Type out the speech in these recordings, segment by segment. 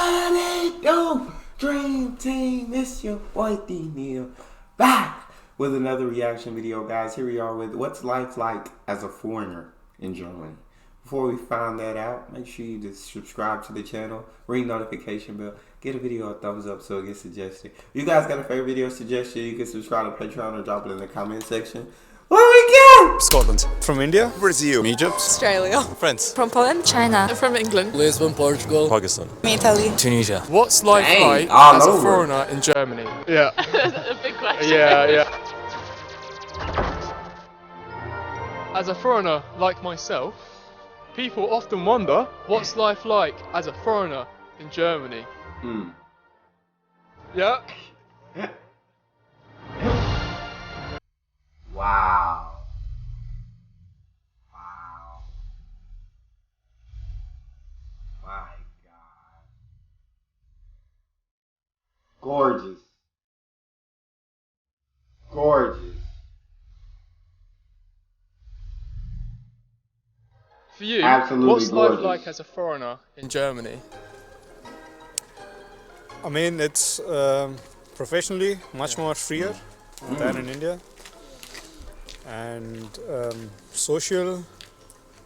What it do? Dream Team, it's your boy Neal back with another reaction video, guys. Here we are with what's life like as a foreigner in Germany. Before we find that out, make sure you just subscribe to the channel, ring notification bell, get a video a thumbs up so it gets suggested. If you guys got a favorite video suggestion, you can subscribe to Patreon or drop it in the comment section. What we got? Scotland. From India. Brazil. Egypt. Australia. France. From Poland. China. From England. Lisbon, Portugal. Pakistan. Italy. Tunisia. What's life like all as over. a foreigner in Germany? Yeah. That's a big question. Yeah. As a foreigner like myself, people often wonder what's life like as a foreigner in Germany. Yeah. Wow. My God. Gorgeous. For you, Absolutely what's gorgeous. life like as a foreigner in Germany? I mean, it's professionally much more freer than in India. And social,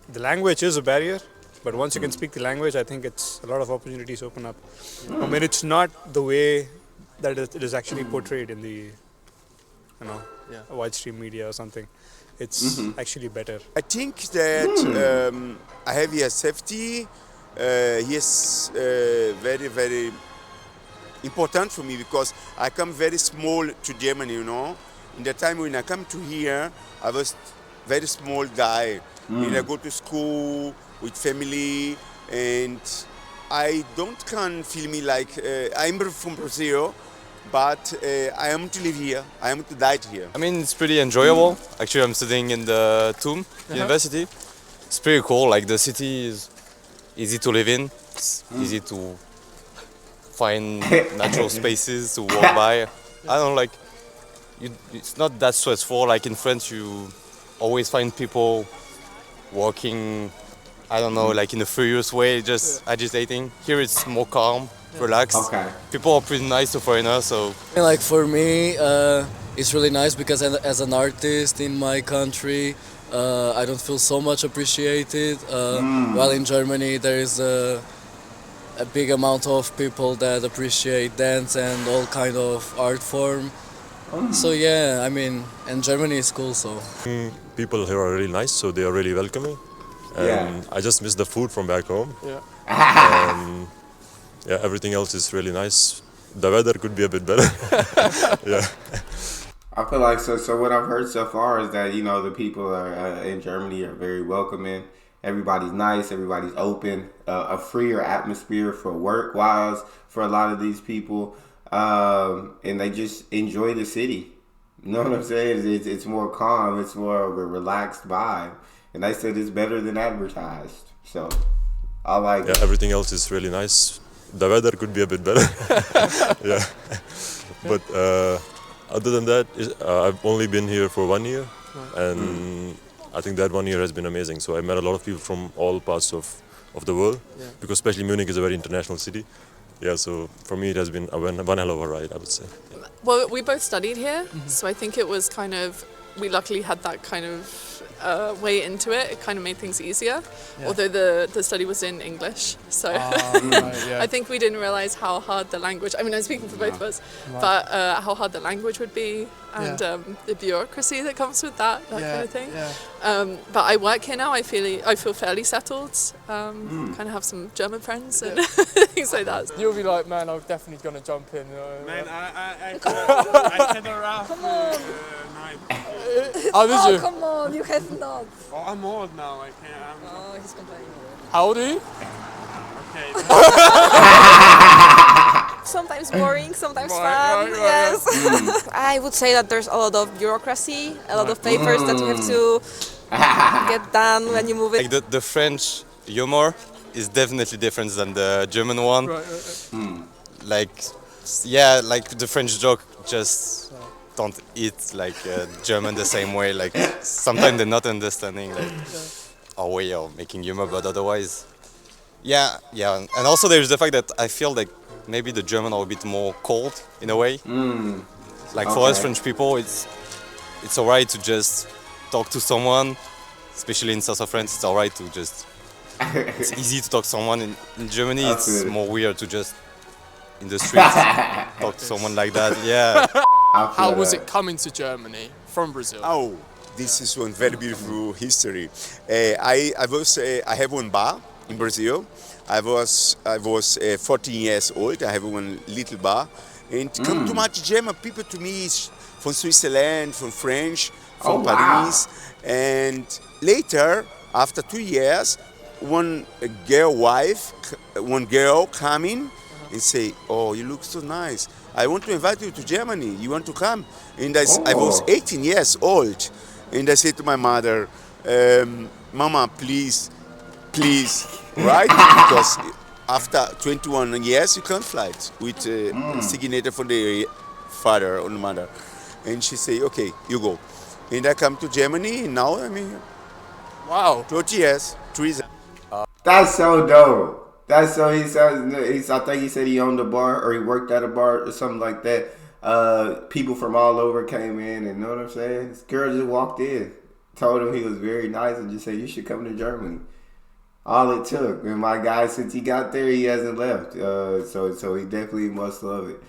the language is a barrier, but once you can speak the language, I think it's a lot of opportunities open up. I mean, it's not the way that it is actually portrayed in the, widestream media or something. It's actually better. I think that I have here safety. He is very, very important for me because I come very small to Germany, you know. In the time when I come to here, I was very small guy. And I go to school with family, and I can feel me like I'm from Brazil, but I am to live here. I am to die here. I mean, it's pretty enjoyable. Actually, I'm studying in the TUM University. It's pretty cool. Like, the city is easy to live in. It's easy to find natural spaces to walk by. I don't like. It's not that stressful. Like in France, you always find people walking. I don't know, like in a furious way, just agitating. Here it's more calm, relaxed. Okay. People are pretty nice to foreigners, so. Like for me, it's really nice because as an artist in my country, I don't feel so much appreciated. While in Germany, there is a big amount of people that appreciate dance and all kind of art form. So yeah, I mean, and Germany is cool, so. People here are really nice, so they are really welcoming. I just miss the food from back home. Yeah, everything else is really nice. The weather could be a bit better. Yeah. I feel like so what I've heard so far is that, the people are in Germany are very welcoming. Everybody's nice, everybody's open, a freer atmosphere for work-wise for a lot of these people. And they just enjoy the city. You know what I'm saying? It's more calm, it's more of a relaxed vibe. And they said it's better than advertised. So I like it. Yeah, everything else is really nice. The weather could be a bit better. Yeah. But other than that, I've only been here for 1 year. And I think that 1 year has been amazing. So I met a lot of people from all parts of the world. Because especially Munich is a very international city. Yeah, so for me it has been one hell of a ride, I would say. Well, we both studied here, so I think it was kind of, we luckily had that kind of way into it. It kind of made things easier, although the study was in English. So I think we didn't realize how hard the language, I mean, I'm speaking for both of us, but how hard the language would be and the bureaucracy that comes with that kind of thing. But I work here now. I feel fairly settled. Kind of have some German friends and things like that. You'll be like, man, I'm definitely gonna jump in. Man, I had a rough night. Oh, did you? Come on, you have not. Oh, I'm old now. I can't. Oh, he's complaining. How old are you? Okay. Sometimes boring, sometimes fun. Yes. I would say that there's a lot of bureaucracy, a lot of papers that you have to get done when you move it. Like the French humor is definitely different than the German one. Like, yeah, like the French joke just don't eat like German the same way. Like sometimes they're not understanding like our way of making humor, but otherwise Yeah, and also there's the fact that I feel like maybe the German are a bit more cold in a way. Like for us Okay. French people, it's alright to just talk to someone, especially in south of France. It's alright to just it's easy to talk to someone. In Germany, I it's feel it. more weird to just in the streets talk to someone like that. Yeah. I feel How was that. it coming to Germany from Brazil? Oh, this is one very beautiful history. I have one bar in Brazil. I was 14 years old. I have one little bar, and come too much German people to me is from Switzerland, from French, Oh, from wow. Paris, and later after 2 years, one girl coming and say, "Oh, you look so nice. I want to invite you to Germany. You want to come?" And I was Oh. 18 years old, and I said to my mother, "Mama, please, please, right? Because after 21 years you can't fly with signature from the father or the mother." And she say, "Okay, you go." And I come to Germany, and now I'm here. Wow. 30 years, tourism. That's so dope. That's so I think he said he owned a bar or he worked at a bar or something like that. People from all over came in and know what I'm saying? This girl just walked in, told him he was very nice and just said you should come to Germany. All it took. And my guy, since he got there, he hasn't left. So he definitely must love it.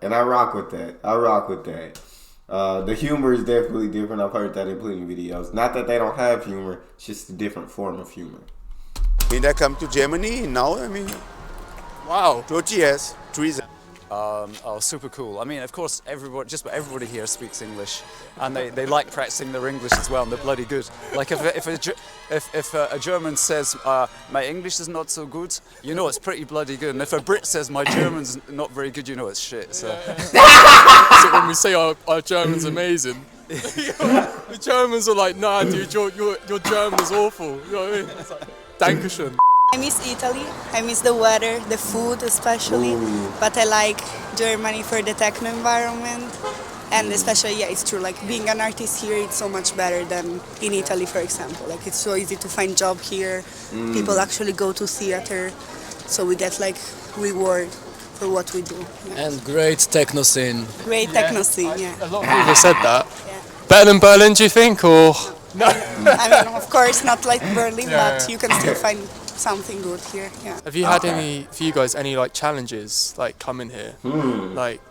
And I rock with that. I rock with that. The humor is definitely different. I've heard that in plenty of videos. Not that they don't have humor, it's just a different form of humor. And I come to Germany, and now I'm here. Wow. 30 years, tourism. Oh, super cool. I mean, of course, just about everybody here speaks English, and they like practicing their English as well, and they're bloody good. Like if a German says my English is not so good, you know it's pretty bloody good. And if a Brit says my German's not very good, you know it's shit. So So when we say our German's amazing, the Germans are like, nah, dude, your German is awful. You know what I mean? It's like, Dankeschön. I miss Italy. I miss the weather, the food especially. But I like Germany for the techno environment. And especially, yeah, it's true. Like being an artist here, it's so much better than in Italy, for example. Like it's so easy to find job here. People actually go to theater, so we get like reward for what we do. Yeah. And great techno scene. Great techno scene, yeah. A lot of people said that. Yeah. Better than Berlin, do you think, or no? I mean, of course, not like Berlin, Yeah, but yeah. you can still find something good here. Yeah. Have you had for you guys, any like challenges like coming here? Like,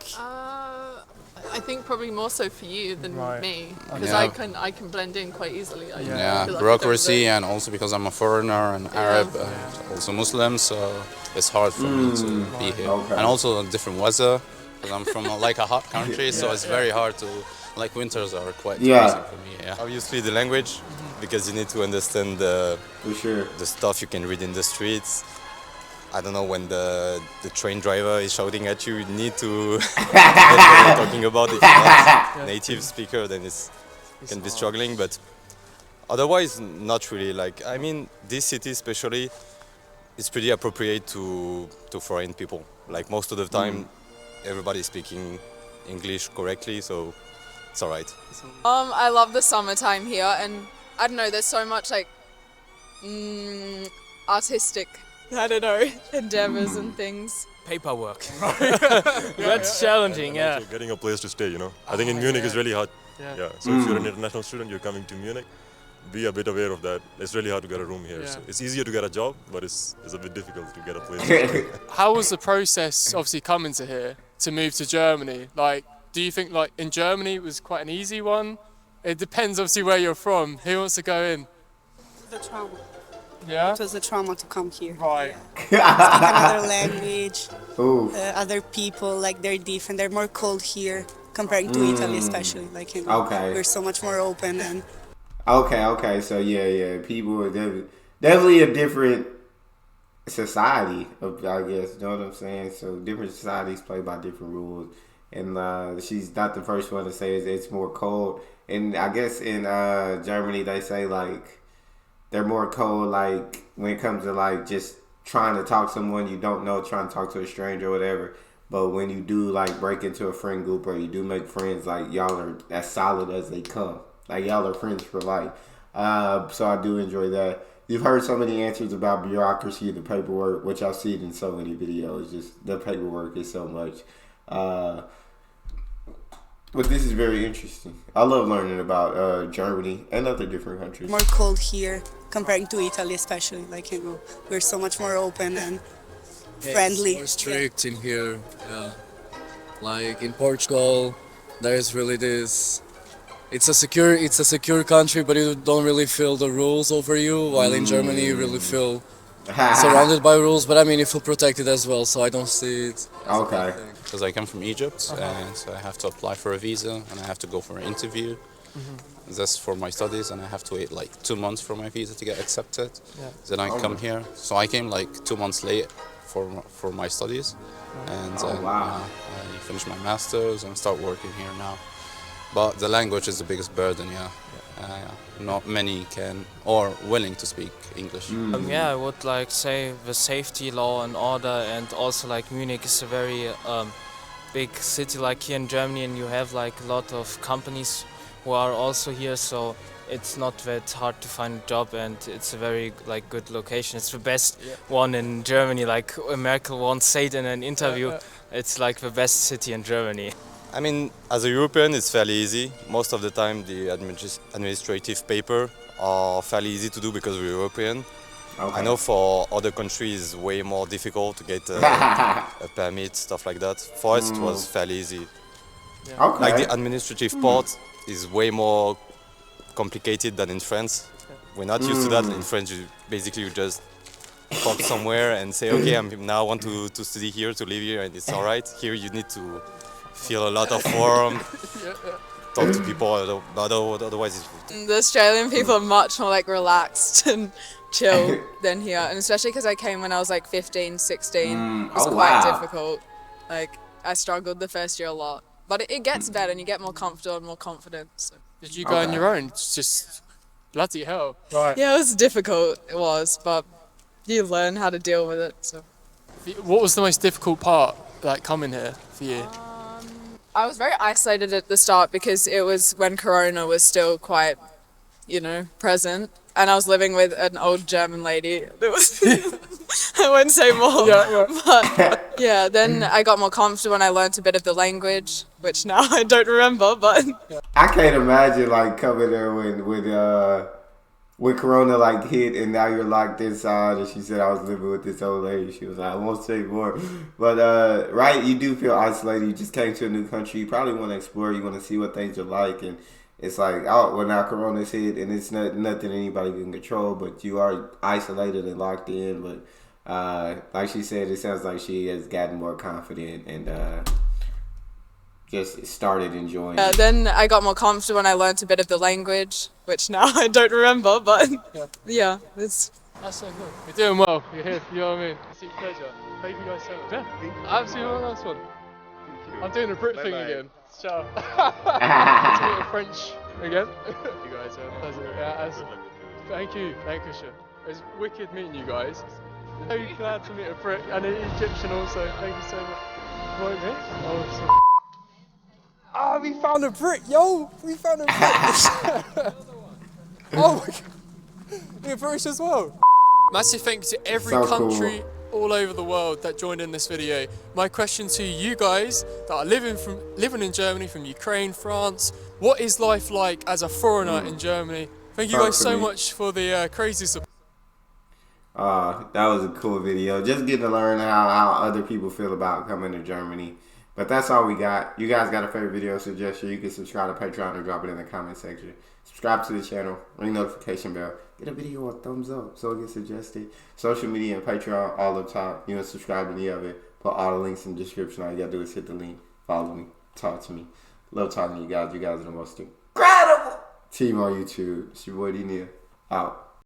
I think probably more so for you than Right. me because Yeah. I can blend in quite easily. I Yeah, feel like bureaucracy, and also because I'm a foreigner and Arab, also Muslim, so it's hard for me to be here. Okay. And also different weather, because I'm from like a hot country, so it's very hard to, like winters are quite freezing for me. Yeah. Obviously the language, because you need to understand the For sure. stuff you can read in the streets. I don't know, when the train driver is shouting at you, you need to that's what you're talking about. If you're not native speaker, then it can be struggling. But otherwise, not really. Like, I mean, this city especially is pretty appropriate to foreign people. Like most of the time, everybody's speaking English correctly, so it's alright. I love the summertime here, and I don't know, there's so much like artistic, I don't know, endeavors and things. paperwork. That's challenging, yeah. Also getting a place to stay, you know. I think in Munich is really hard. Yeah. So if you're an international student, you're coming to Munich, be a bit aware of that. It's really hard to get a room here. Yeah. So it's easier to get a job, but it's a bit difficult to get a place to stay. how was the process, obviously coming to here to move to Germany? Like, do you think like in Germany it was quite an easy one? It depends obviously where you're from. Who wants to go in? The trauma. Yeah. It was a trauma to come here. Right. Speak another language, Oof. other people, like they're different. They're more cold here comparing to Italy, especially. Like, you know, Okay. we're so much more open and Okay. So yeah. People are definitely a different society, I guess. You know what I'm saying? So different societies play by different rules. And she's not the first one to say it's more cold. And I guess in Germany they say like they're more cold like when it comes to like just trying to talk to someone you don't know, trying to talk to a stranger or whatever. But when you do like break into a friend group or you do make friends, like y'all are as solid as they come. Like y'all are friends for life. So I do enjoy that. you've heard so many answers about bureaucracy, the paperwork, which I've seen in so many videos. Just the paperwork is so much. But this is very interesting. I love learning about Germany and other different countries. More cold here comparing to Italy, especially. Like, you know, we're so much more open and friendly. It's more strict in here. Yeah. Like in Portugal, there is really this. It's a secure country, but you don't really feel the rules over you. While in Germany, you really feel surrounded by rules. But I mean, you feel protected as well. So I don't see it. Okay. Because I come from Egypt, and so I have to apply for a visa, and I have to go for an interview. That's for my studies, and I have to wait like 2 months for my visa to get accepted. Yeah. Then I come here. So I came like 2 months late for my studies, and I finished my masters and start working here now. But the language is the biggest burden. Not many can or willing to speak English. Yeah, I would like say the safety law and order, and also like Munich is a very big city like here in Germany, and you have like a lot of companies who are also here, so it's not that hard to find a job, and it's a very like good location. It's the best one in Germany. Like Merkel once said in an interview, it's like the best city in Germany. I mean, as a European, it's fairly easy. Most of the time, the administrative paper are fairly easy to do because we're European. Okay. I know for other countries, it's way more difficult to get a permit, stuff like that. For us, it was fairly easy. Yeah. Okay. Like the administrative part is way more complicated than in France. We're not used to that. In France, you just pop somewhere and say, okay, I now want to study here, to live here, and it's all right. Here, you need to fill a lot of form, talk to people, otherwise it's... The Australian people are much more like relaxed and chill than here, and especially because I came when I was like 15, 16. It was quite difficult. Like, I struggled the first year a lot. But it gets better and you get more comfortable and more confident. So. Did you go on your own? It's just bloody hell. Right. Yeah, it was difficult, it was, but you learn how to deal with it. So. What was the most difficult part, like, coming here for you? I was very isolated at the start because it was when Corona was still quite, you know, present. And I was living with an old German lady. I won't say more. But yeah, then I got more comfortable and I learned a bit of the language, which now I don't remember, but... I can't imagine like coming there when Corona like hit and now you're locked inside. And she said I was living with this old lady. She was like, I won't say more. But right, you do feel isolated. You just came to a new country. You probably want to explore. You want to see what things are like. And it's like, oh, well now Corona's hit and it's nothing anybody can control. But you are isolated and locked in. But like she said, it sounds like she has gotten more confident and just started enjoying it. Then I got more comfortable and I learned a bit of the language, which now I don't remember, but yeah, it's... That's so good. You're doing well. You're here, you know what I mean? It's a pleasure. Thank you guys so much. Yeah, absolutely nice one. I'm doing a Brit thing again. Ciao. It's a bit of French again. You guys are pleasure. Yeah, thank you, sir. It's wicked meeting you guys. So glad to meet a Brit and an Egyptian also. Thank you so much. What, me? Oh, so... Ah, we found a Brit, yo! We found a Brit! Oh my god! You're British as well! Massive thank you to every country all over the world that joined in this video. My question to you guys that are living in Germany, from Ukraine, France, what is life like as a foreigner in Germany? Thank you guys so much for the crazy support. That was a cool video. Just getting to learn how other people feel about coming to Germany. But that's all we got. You guys got a favorite video suggestion, you can subscribe to Patreon or drop it in the comment section. Subscribe to the channel, ring notification bell, get a video a thumbs up so it gets suggested. Social media and Patreon all up top. You want to subscribe to any of it, put all the links in the description. All you gotta do is hit the link, follow me, talk to me. Love talking to you guys. You guys are the most incredible team on YouTube. It's your boy Neal. Out.